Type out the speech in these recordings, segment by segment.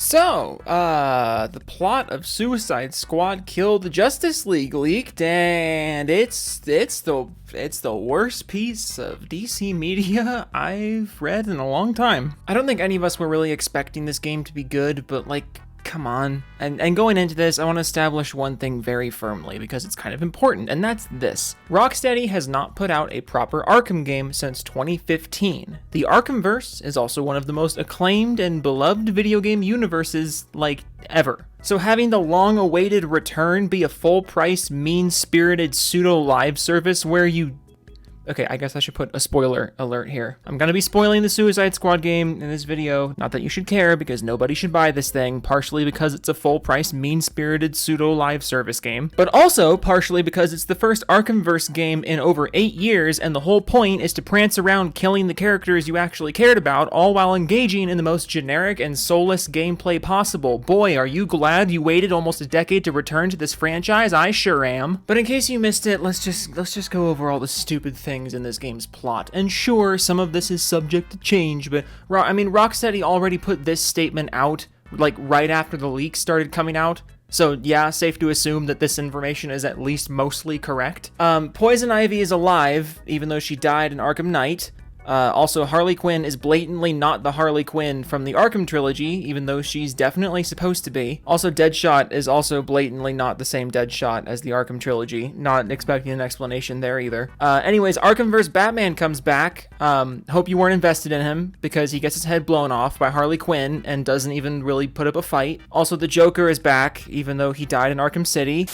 The plot of Suicide Squad Kill the Justice League leaked, and it's the worst piece of DC media I've read in a long time. I don't think any of us were really expecting this game to be good, but come on. And going into this, I want to establish one thing very firmly because it's kind of important, and that's this. Rocksteady has not put out a proper Arkham game since 2015. The Arkhamverse is also one of the most acclaimed and beloved video game universes, ever. So having the long-awaited return be a full-price, mean-spirited pseudo-live service where you... Okay, I guess I should put a spoiler alert here. I'm gonna be spoiling the Suicide Squad game in this video. Not that you should care, because nobody should buy this thing, partially because it's a full-price, mean-spirited pseudo-live service game, but also partially because it's the first Arkhamverse game in over 8 years, and the whole point is to prance around killing the characters you actually cared about, all while engaging in the most generic and soulless gameplay possible. Boy, are you glad you waited almost a decade to return to this franchise? I sure am. But in case you missed it, let's just go over all the stupid things in this game's plot. And sure, some of this is subject to change, but Rocksteady already put this statement out right after the leaks started coming out. So yeah, safe to assume that this information is at least mostly correct. Poison Ivy is alive, even though she died in Arkham Knight. Also, Harley Quinn is blatantly not the Harley Quinn from the Arkham trilogy, even though she's definitely supposed to be. Also, Deadshot is also blatantly not the same Deadshot as the Arkham trilogy. Not expecting an explanation there either. Anyways, Arkhamverse Batman comes back. Hope you weren't invested in him, because he gets his head blown off by Harley Quinn and doesn't even really put up a fight. Also, the Joker is back, even though he died in Arkham City.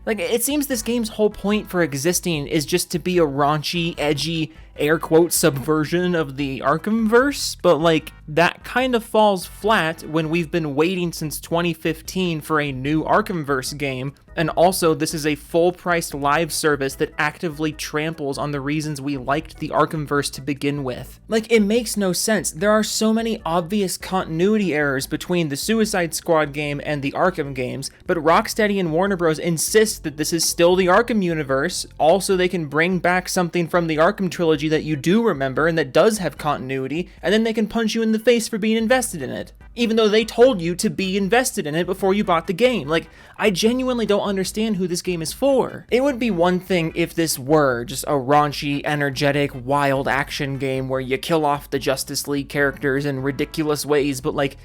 It seems this game's whole point for existing is just to be a raunchy, edgy, air quote subversion of the Arkhamverse, but that kind of falls flat when we've been waiting since 2015 for a new Arkhamverse game, and also this is a full-priced live service that actively tramples on the reasons we liked the Arkhamverse to begin with. It makes no sense. There are so many obvious continuity errors between the Suicide Squad game and the Arkham games, but Rocksteady and Warner Bros. Insist that this is still the Arkham universe, also they can bring back something from the Arkham trilogy that you do remember and that does have continuity, and then they can punch you in the face for being invested in it, even though they told you to be invested in it before you bought the game. I genuinely don't understand who this game is for. It would be one thing if this were just a raunchy, energetic, wild action game where you kill off the Justice League characters in ridiculous ways, but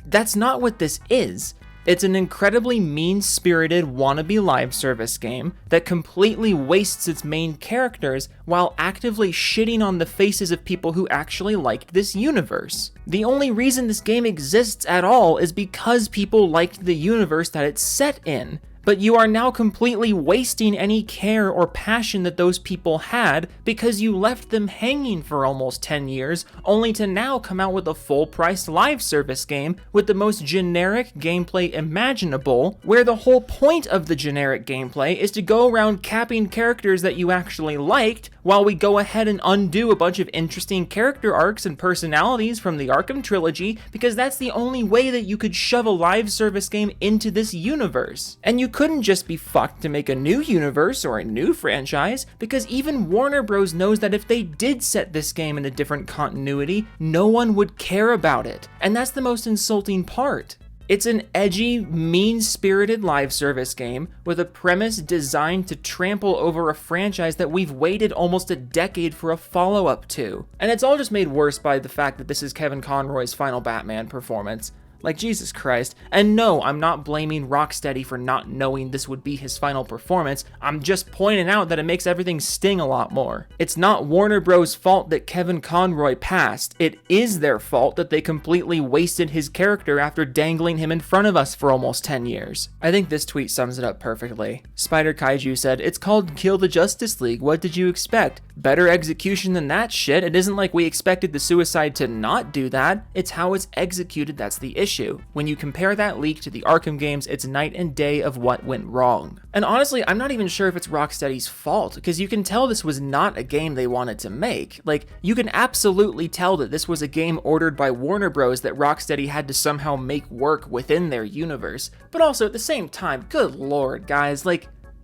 that's not what this is. It's an incredibly mean-spirited wannabe live service game that completely wastes its main characters while actively shitting on the faces of people who actually liked this universe. The only reason this game exists at all is because people liked the universe that it's set in. But you are now completely wasting any care or passion that those people had because you left them hanging for almost 10 years, only to now come out with a full-priced live service game with the most generic gameplay imaginable, where the whole point of the generic gameplay is to go around capping characters that you actually liked, while we go ahead and undo a bunch of interesting character arcs and personalities from the Arkham trilogy, because that's the only way that you could shove a live service game into this universe. And you couldn't just be fucked to make a new universe or a new franchise, because even Warner Bros. Knows that if they did set this game in a different continuity, no one would care about it. And that's the most insulting part. It's an edgy, mean-spirited live service game with a premise designed to trample over a franchise that we've waited almost a decade for a follow-up to. And it's all just made worse by the fact that this is Kevin Conroy's final Batman performance. Jesus Christ. And no, I'm not blaming Rocksteady for not knowing this would be his final performance. I'm just pointing out that it makes everything sting a lot more. It's not Warner Bros.' fault that Kevin Conroy passed. It is their fault that they completely wasted his character after dangling him in front of us for almost 10 years. I think this tweet sums it up perfectly. Spider Kaiju said, "It's called Kill the Justice League. What did you expect? Better execution than that shit. It isn't like we expected the Suicide to not do that. It's how it's executed that's the issue. When you compare that leak to the Arkham games, it's night and day of what went wrong." And honestly, I'm not even sure if it's Rocksteady's fault, because you can tell this was not a game they wanted to make. You can absolutely tell that this was a game ordered by Warner Bros. That Rocksteady had to somehow make work within their universe. But also at the same time, good lord, guys,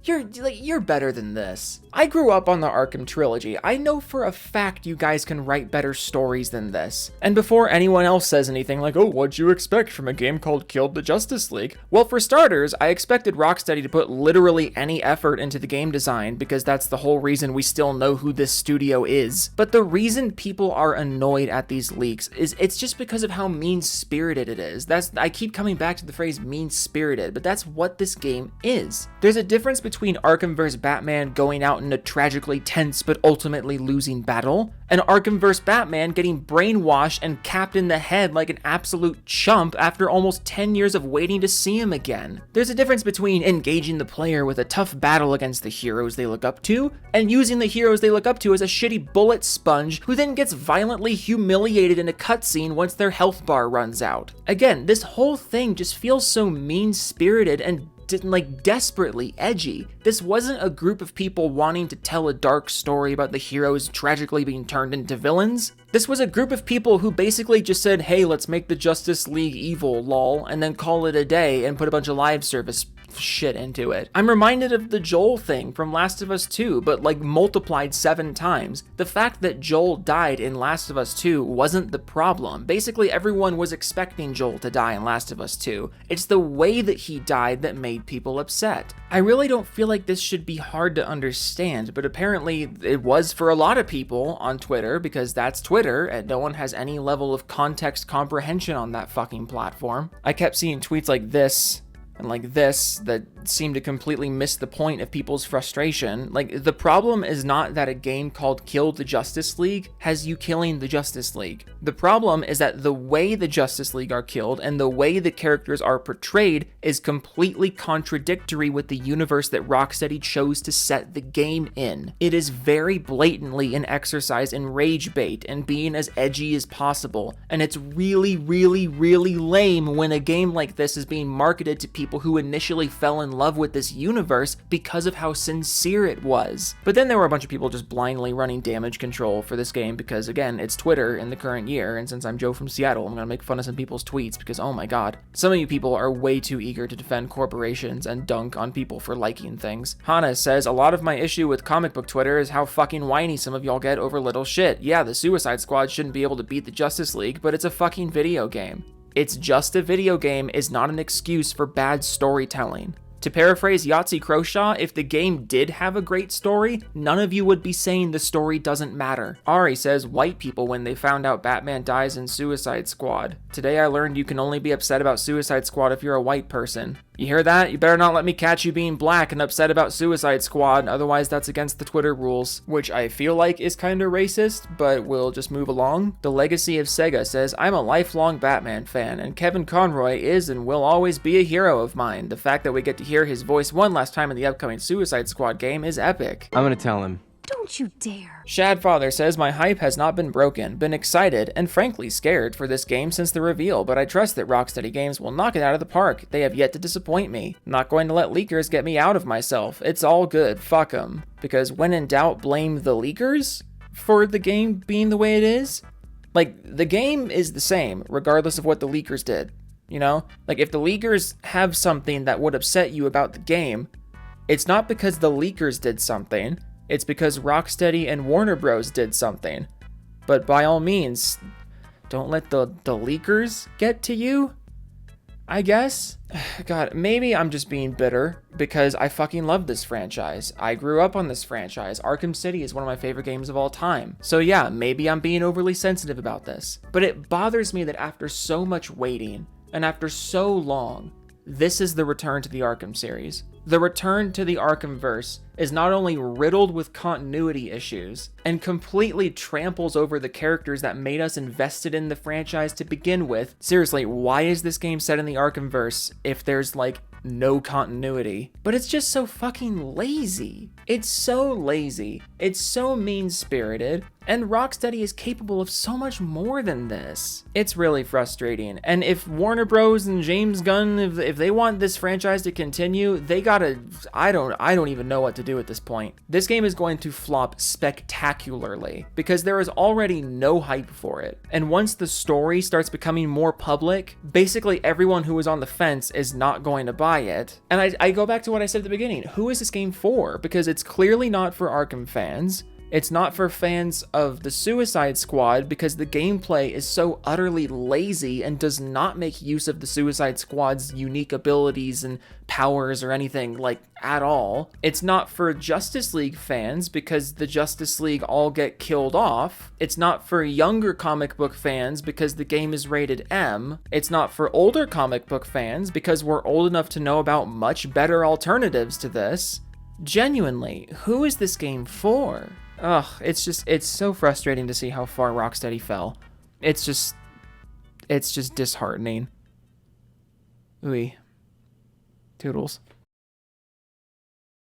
you're better than this. I grew up on the Arkham trilogy. I know for a fact you guys can write better stories than this. And before anyone else says anything like, oh, what'd you expect from a game called Killed the Justice League? Well, for starters, I expected Rocksteady to put literally any effort into the game design, because that's the whole reason we still know who this studio is. But the reason people are annoyed at these leaks is it's just because of how mean-spirited it is. I keep coming back to the phrase mean-spirited, but that's what this game is. There's a difference between Arkhamverse Batman going out in a tragically tense but ultimately losing battle, and Arkhamverse Batman getting brainwashed and capped in the head like an absolute chump after almost 10 years of waiting to see him again. There's a difference between engaging the player with a tough battle against the heroes they look up to, and using the heroes they look up to as a shitty bullet sponge who then gets violently humiliated in a cutscene once their health bar runs out. Again, this whole thing just feels so mean-spirited and desperately edgy. This wasn't a group of people wanting to tell a dark story about the heroes tragically being turned into villains. This was a group of people who basically just said, hey, let's make the Justice League evil, lol, and then call it a day and put a bunch of live service shit into it. I'm reminded of the Joel thing from Last of Us 2, but like multiplied 7 times. The fact that Joel died in Last of Us 2 wasn't the problem. Basically, everyone was expecting Joel to die in Last of Us 2. It's the way that he died that made people upset. I really don't feel like this should be hard to understand, but apparently it was for a lot of people on Twitter, because that's Twitter, and no one has any level of context comprehension on that fucking platform. I kept seeing tweets like this and like this that seem to completely miss the point of people's frustration. Like, the problem is not that a game called Kill the Justice League has you killing the Justice League. The problem is that the way the Justice League are killed and the way the characters are portrayed is completely contradictory with the universe that Rocksteady chose to set the game in. It is very blatantly an exercise in rage bait and being as edgy as possible, and it's really, really, really lame when a game like this is being marketed to people who initially fell in love with this universe because of how sincere it was. But then there were a bunch of people just blindly running damage control for this game because, again, it's Twitter in the current year, and since I'm Joe from Seattle, I'm gonna make fun of some people's tweets because, oh my god, some of you people are way too eager to defend corporations and dunk on people for liking things. Hana says, a lot of my issue with comic book Twitter is how fucking whiny some of y'all get over little shit. Yeah, the Suicide Squad shouldn't be able to beat the Justice League, but it's a fucking video game. It's just a video game is not an excuse for bad storytelling. To paraphrase Yahtzee Croshaw, if the game did have a great story, none of you would be saying the story doesn't matter. Ari says, white people when they found out Batman dies in Suicide Squad. Today I learned you can only be upset about Suicide Squad if you're a white person. You hear that? You better not let me catch you being black and upset about Suicide Squad, otherwise that's against the Twitter rules, which I feel like is kinda racist, but we'll just move along. The Legacy of Sega says, I'm a lifelong Batman fan, and Kevin Conroy is and will always be a hero of mine. The fact that we get to hear his voice one last time in the upcoming Suicide Squad game is epic. I'm gonna tell him. Don't you dare. Shadfather says, my hype has not been broken, been excited, and frankly scared for this game since the reveal, but I trust that Rocksteady Games will knock it out of the park. They have yet to disappoint me. Not going to let leakers get me out of myself. It's all good, fuck 'em. Because when in doubt, blame the leakers for the game being the way it is? Like, the game is the same, regardless of what the leakers did. You know? Like, if the leakers have something that would upset you about the game, it's not because the leakers did something, it's because Rocksteady and Warner Bros. Did something. But by all means, don't let the leakers get to you, I guess? God, maybe I'm just being bitter because I fucking love this franchise. I grew up on this franchise. Arkham City is one of my favorite games of all time. So yeah, maybe I'm being overly sensitive about this. But it bothers me that after so much waiting, and after so long, this is the return to the Arkham series. The return to the Arkhamverse is not only riddled with continuity issues, and completely tramples over the characters that made us invested in the franchise to begin with. Seriously, why is this game set in the Arkhamverse if there's like no continuity? But it's just so fucking lazy. It's so lazy. It's so mean-spirited. And Rocksteady is capable of so much more than this. It's really frustrating. And if Warner Bros. And James Gunn, if they want this franchise to continue, they gotta, I don't even know what to do at this point. This game is going to flop spectacularly because there is already no hype for it. And once the story starts becoming more public, basically everyone who was on the fence is not going to buy it. And I go back to what I said at the beginning. Who is this game for? Because it's clearly not for Arkham fans. It's not for fans of the Suicide Squad because the gameplay is so utterly lazy and does not make use of the Suicide Squad's unique abilities and powers or anything like at all. It's not for Justice League fans because the Justice League all get killed off. It's not for younger comic book fans because the game is rated M. It's not for older comic book fans because we're old enough to know about much better alternatives to this. Genuinely, who is this game for? Ugh, it's so frustrating to see how far Rocksteady fell. It's just disheartening. Ooey. Toodles.